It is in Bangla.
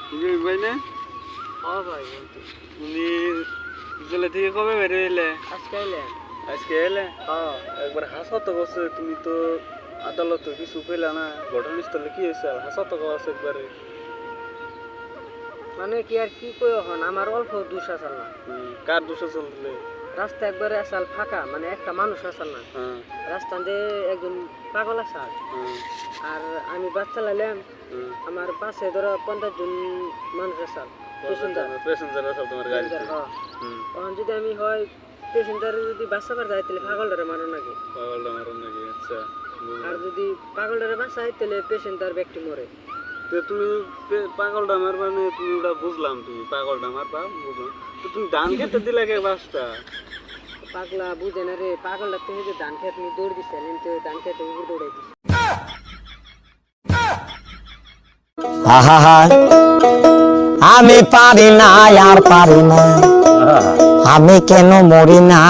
তুমি ভাই না? হ্যাঁ ভাই বলছি। তুমি জেলা থেকে কবে বের হইলে? আজকে আইলে? আজকে এলে? হ্যাঁ। একবার হাসা তো করছে, তুমি তো আদালতে কিছু পেলে না, ঘটনাস্থলে কি হয়েছে? হাসা তো করছে একবারে। মানে কি আর কি কই এখন আমার অল্প দোষ আসাল না। কার দোষে চললে? রাস্তা একবারে আসাল ফাঁকা, মানে একটা মানুষ আসাল না। হ্যাঁ রাস্তা দিয়ে একজন পাগল আসাল। হ্যাঁ আর আমি বাস চালাইলাম, হ্যাঁ। আমার পাশে ধরো 50 জন মানুষ আসাল। প্যাসেঞ্জার আছে তোমার গাড়িতে? হ্যাঁ। হুম। এখন যদি আমি হয় প্যাসেঞ্জারে যদি বাসাবার যাই তাহলে পাগলটারে মারো নাকি? পাগলটা মারুন নাকি? আচ্ছা। আর যদি পাগলটারে বাসাই তাহলে প্যাসেঞ্জার ব্যক্তি মরে। তো তুমি পাগলটা মারবা না, তুমি ওটা বুঝলাম, তুমি পাগলটা মারবা বুঝলাম, তো তুমি ধান খেতে দিলে কে বাসটা? পাগলা বুঝে না রে, পাগলটা তুমি যে ধান খেত নিয়ে দৌড় দিচ্ছে, তো ধান খেতে উপর দৌড়াই দিচ্ছে। আমি পারি না আর পারি না, আমি কেন মরি না।